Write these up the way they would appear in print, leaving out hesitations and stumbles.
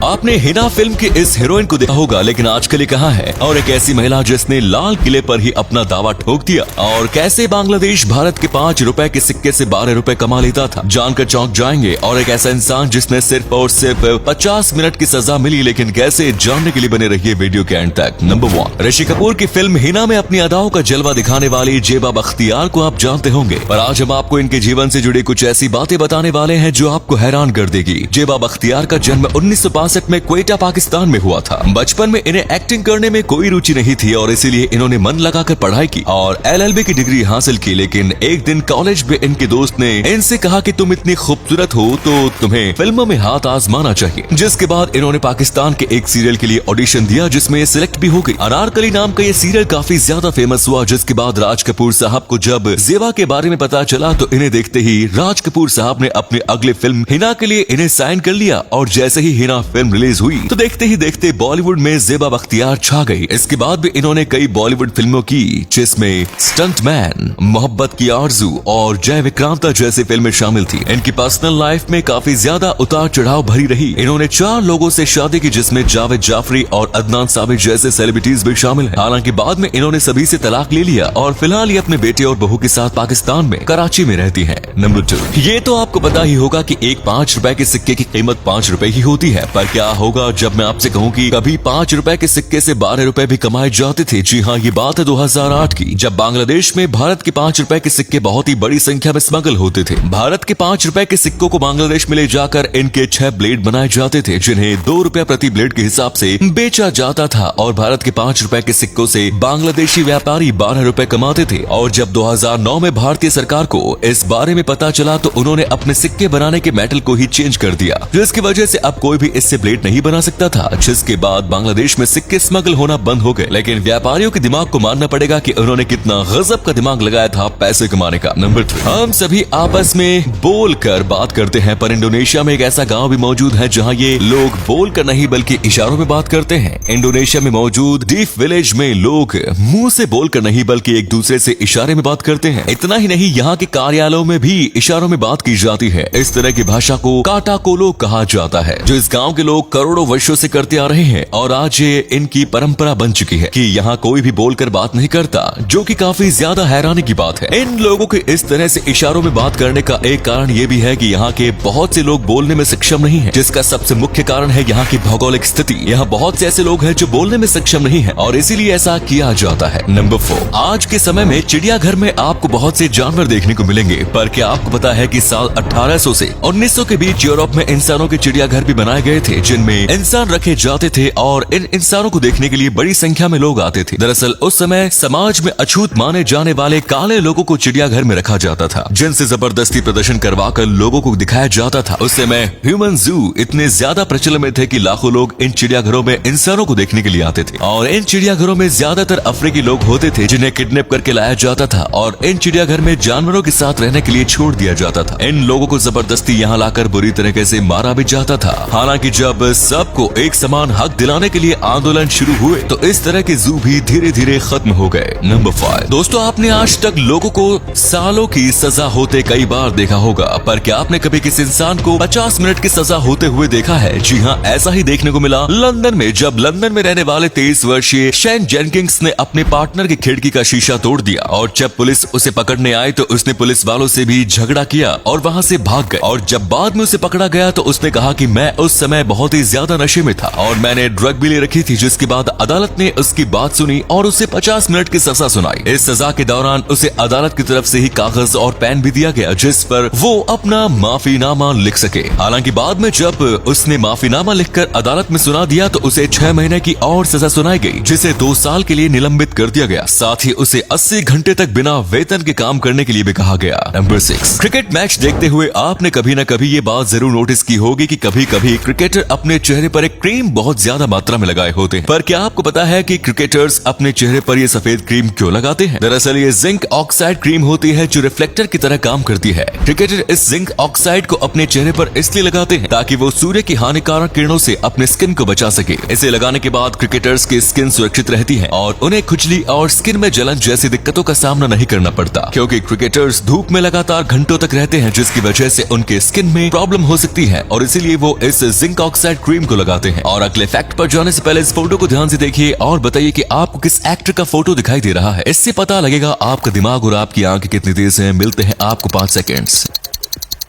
आपने हिना फिल्म की इस हीरोइन को देखा होगा, लेकिन आजकल ये कहाँ है? और एक ऐसी महिला जिसने लाल किले पर ही अपना दावा ठोक दिया, और कैसे बांग्लादेश भारत के 5 रुपए के सिक्के से 12 रुपए कमा लेता था, जानकर चौंक जाएंगे। और एक ऐसा इंसान जिसने सिर्फ और सिर्फ 50 मिनट की सजा मिली, लेकिन कैसे, जानने के लिए बने रहिए वीडियो के एंड तक। नंबर 1, ऋषि कपूर की फिल्म हिना में अपनी अदाओं का जलवा दिखाने वाली जेबा बख्तियार को आप जानते होंगे, पर आज हम आपको इनके जीवन से जुड़ी कुछ ऐसी बातें बताने वाले हैं जो आपको हैरान कर देगी। जेबा बख्तियार का जन्म 1962 में क्वेटा पाकिस्तान में हुआ था। बचपन में इन्हें एक्टिंग करने में कोई रुचि नहीं थी और इसीलिए इन्होंने मन लगाकर पढ़ाई की और LLB की डिग्री हासिल की। लेकिन एक दिन कॉलेज में इनके दोस्त ने इनसे कहा कि तुम इतनी खूबसूरत हो तो तुम्हें फिल्मों में हाथ आजमाना चाहिए, जिसके बाद इन्होंने पाकिस्तान के एक सीरियल के लिए ऑडिशन दिया जिसमें ये सिलेक्ट भी हो गई। अनारकली नाम का ये सीरियल काफी ज्यादा फेमस हुआ, जिसके बाद राज कपूर साहब को जब जेबा के बारे में पता चला तो इन्हें देखते ही राज कपूर साहब ने अपनी अगली फिल्म हिना के लिए इन्हें साइन कर लिया। और जैसे ही हिना फिल्म रिलीज हुई तो देखते ही देखते बॉलीवुड में जेबा बख्तियार छा गई। इसके बाद भी इन्होंने कई बॉलीवुड फिल्मों की, जिसमें स्टंटमैन, मोहब्बत की आरज़ू और जय विक्रांता जैसी फिल्में शामिल थी। इनकी पर्सनल लाइफ में काफी ज्यादा उतार चढ़ाव भरी रही। इन्होंने 4 लोगों से शादी की, जिसमें जावेद जाफरी और अदनान साबिर जैसे सेलिब्रिटीज भी शामिल हैं। हालांकि बाद में इन्होंने सभी से तलाक ले लिया और फिलहाल ये अपने बेटे और बहू के साथ पाकिस्तान में कराची में रहती हैं। नंबर 2, ये तो आपको पता ही होगा कि एक 5 रुपए के सिक्के की कीमत 5 रुपए ही होती है, पर क्या होगा जब मैं आपसे कहूँ कि कभी 5 रुपए के सिक्के से 12 रुपए भी कमाए जाते थे। जी हाँ, ये बात है 2008 की, जब बांग्लादेश में भारत के 5 रुपए के सिक्के बहुत ही बड़ी संख्या में स्मगल होते थे। भारत के 5 रुपए के सिक्कों को बांग्लादेश में ले जाकर इनके 6 ब्लेड बनाए जाते थे, जिन्हें 2 रुपए प्रति ब्लेड के हिसाब से बेचा जाता था। और भारत के 5 रुपए के सिक्कों से बांग्लादेशी व्यापारी 12 रुपए कमाते थे। और जब 2009 में भारतीय सरकार को इस बारे में पता चला तो उन्होंने अपने सिक्के बनाने के मेटल को ही चेंज कर दिया, जिसकी वजह से अब कोई भी इससे ब्लेड नहीं बना सकता था। जिसके बाद बांग्लादेश में सिक्के स्मगल होना बंद हो गए। लेकिन व्यापारियों के दिमाग को मानना पड़ेगा कि उन्होंने कितना गजब का दिमाग लगाया था पैसे कमाने का। नंबर 3, हम सभी आपस में बोल कर बात करते हैं, पर इंडोनेशिया में एक ऐसा गांव भी मौजूद है जहां ये लोग बोल कर नहीं बल्कि इशारों में बात करते हैं। इंडोनेशिया में मौजूद डीफ विलेज में लोग मुंह से बोल कर नहीं बल्कि एक दूसरे से इशारे में बात करते हैं। इतना ही नहीं, यहाँ के कार्यालयों में भी इशारों में बात की जाती है। इस तरह की भाषा को काटा कोलो कहा जाता है, जो इस गाँव के लोग करोड़ों वर्षों से करते आ रहे हैं। और आज ये इनकी परंपरा बन चुकी है कि यहाँ कोई भी बोलकर बात नहीं करता, जो कि काफी ज्यादा हैरानी की बात है। इन लोगों के इस तरह से इशारों में बात करने का एक कारण ये भी है कि यहाँ के बहुत से लोग बोलने में सक्षम नहीं हैं, जिसका सबसे मुख्य कारण है यहाँ की भौगोलिक स्थिति। यहाँ बहुत से ऐसे लोग हैं जो बोलने में सक्षम नहीं है और इसीलिए ऐसा किया जाता है। नंबर 4, आज के समय में चिड़ियाघर में आपको बहुत से जानवर देखने को मिलेंगे, पर क्या आपको पता है कि साल 1800 से 1900 के बीच यूरोप में इंसानों के चिड़ियाघर भी बनाए गए थे, जिनमें इंसान रखे जाते थे और इन इंसानों को देखने के लिए बड़ी संख्या में लोग आते थे। दरअसल उस समय समाज में अछूत माने जाने वाले काले लोगों को चिड़ियाघर में रखा जाता था, जिनसे जबरदस्ती प्रदर्शन करवाकर लोगों को दिखाया जाता था। उस समय ह्यूमन जू इतने ज्यादा प्रचलन में थे कि लाखों लोग इन चिड़ियाघरों में इंसानों को देखने के लिए आते थे। और इन चिड़ियाघरों में ज्यादातर अफ्रीकी लोग होते थे, जिन्हें किडनैप करके लाया जाता था और इन चिड़ियाघर में जानवरों के साथ रहने के लिए छोड़ दिया जाता था। इन लोगों को जबरदस्ती यहाँ लाकर बुरी तरीके से मारा भी जाता था। हालांकि जब सबको एक समान हक दिलाने के लिए आंदोलन शुरू हुए तो इस तरह के जू भी धीरे धीरे खत्म हो गए। नंबर 5, दोस्तों, आपने आज तक लोगों को सालों की सजा होते कई बार देखा होगा, पर क्या आपने कभी किसी इंसान को 50 मिनट की सजा होते हुए देखा है? जी हाँ, ऐसा ही देखने को मिला लंदन में, जब लंदन में रहने वाले 23 वर्षीय शेन जेनकिंग्स ने अपने पार्टनर की खिड़की का शीशा तोड़ दिया और जब पुलिस उसे पकड़ने आई तो उसने पुलिस वालों से भी झगड़ा किया और वहाँ से भाग गए। और जब बाद में उसे पकड़ा गया तो उसने कहा कि मैं उस समय बहुत ही ज्यादा नशे में था और मैंने ड्रग भी ले रखी थी। जिसके बाद अदालत ने उसकी बात सुनी और उसे 50 मिनट की सजा सुनाई। इस सजा के दौरान उसे अदालत की तरफ से ही कागज और पेन भी दिया गया, जिस पर वो अपना माफीनामा लिख सके। हालांकि बाद में जब उसने माफीनामा लिखकर अदालत में सुना दिया तो उसे 6 महीने की और सजा सुनाई गई, जिसे 2 साल के लिए निलंबित कर दिया गया। साथ ही उसे 80 घंटे तक बिना वेतन के काम करने के लिए भी कहा गया। नंबर 6, क्रिकेट मैच देखते हुए आपने कभी न कभी ये बात जरूर नोटिस की होगी कि कभी कभी क्रिकेटर अपने चेहरे पर एक क्रीम बहुत ज्यादा मात्रा में लगाए होते हैं। पर क्या आपको पता है कि क्रिकेटर्स अपने चेहरे पर ये सफेद क्रीम क्यों लगाते हैं? दरअसल ये जिंक ऑक्साइड क्रीम होती है जो रिफ्लेक्टर की तरह काम करती है। क्रिकेटर इस जिंक ऑक्साइड को अपने चेहरे पर इसलिए लगाते हैं ताकि वो सूर्य की हानिकारक किरणों से अपने स्किन को बचा सके। इसे लगाने के बाद क्रिकेटर्स की स्किन सुरक्षित रहती है और उन्हें खुजली और स्किन में जलन जैसी दिक्कतों का सामना नहीं करना पड़ता, क्योंकि क्रिकेटर्स धूप में लगातार घंटों तक रहते हैं, जिसकी वजह से उनके स्किन में प्रॉब्लम हो सकती है और इसीलिए वो इस जिंक ऑक्साइड क्रीम को लगाते हैं। और अगले फैक्ट पर जाने से पहले इस फोटो को ध्यान से देखिए और बताइए कि आपको किस एक्टर का फोटो दिखाई दे रहा है। इससे पता लगेगा आपका दिमाग और आपकी आंखें कितनी तेज हैं। मिलते हैं आपको 5 सेकेंड्स।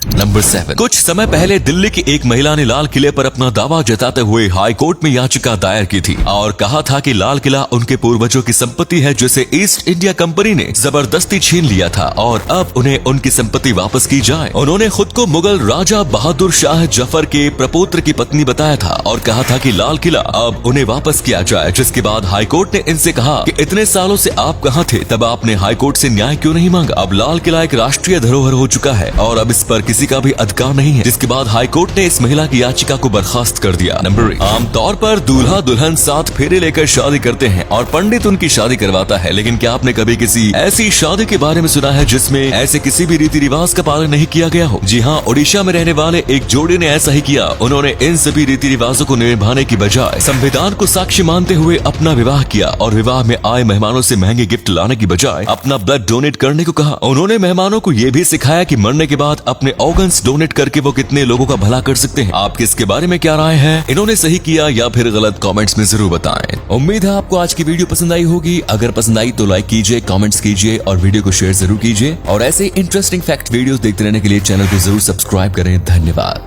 नंबर 7। कुछ समय पहले दिल्ली की एक महिला ने लाल किले पर अपना दावा जताते हुए हाई कोर्ट में याचिका दायर की थी और कहा था कि लाल किला उनके पूर्वजों की संपत्ति है जिसे ईस्ट इंडिया कंपनी ने जबरदस्ती छीन लिया था और अब उन्हें उनकी संपत्ति वापस की जाए। उन्होंने खुद को मुगल राजा बहादुर शाह जफर के प्रपोत्र की पत्नी बताया था और कहा था कि लाल किला अब उन्हें वापस किया जाए, जिसके बाद हाई कोर्ट ने इनसे कहा कि इतने सालों से आप कहां थे, तब आपने हाई कोर्ट से न्याय क्यों नहीं मांगा। अब लाल किला एक राष्ट्रीय धरोहर हो चुका है और अब इस पर किसी का भी अधिकार नहीं है, जिसके बाद हाई कोर्ट ने इस महिला की याचिका को बर्खास्त कर दिया। नंबर 8। आमतौर पर दूल्हा दुल्हन साथ फेरे लेकर शादी करते हैं और पंडित उनकी शादी करवाता है, लेकिन क्या आपने कभी किसी ऐसी शादी के बारे में सुना है जिसमें ऐसे किसी भी रीति रिवाज का पालन नहीं किया गया हो? जी हाँ, ओडिशा में रहने वाले एक जोड़े ने ऐसा ही किया। उन्होंने इन सभी रीति रिवाजों को निभाने की बजाय संविधान को साक्षी मानते हुए अपना विवाह किया और विवाह में आए मेहमानों से महंगे गिफ्ट लाने की बजाय अपना ब्लड डोनेट करने को कहा। उन्होंने मेहमानों को ये भी सिखाया कि मरने के बाद अपने ऑर्गन्स डोनेट करके वो कितने लोगों का भला कर सकते हैं। आपकी इसके बारे में क्या राय है? इन्होंने सही किया या फिर गलत? कमेंट्स में जरूर बताएं। उम्मीद है आपको आज की वीडियो पसंद आई होगी। अगर पसंद आई तो लाइक कीजिए, कमेंट्स कीजिए और वीडियो को शेयर जरूर कीजिए। और ऐसे इंटरेस्टिंग फैक्ट वीडियोस देखते रहने के लिए चैनल को जरूर सब्सक्राइब करें। धन्यवाद।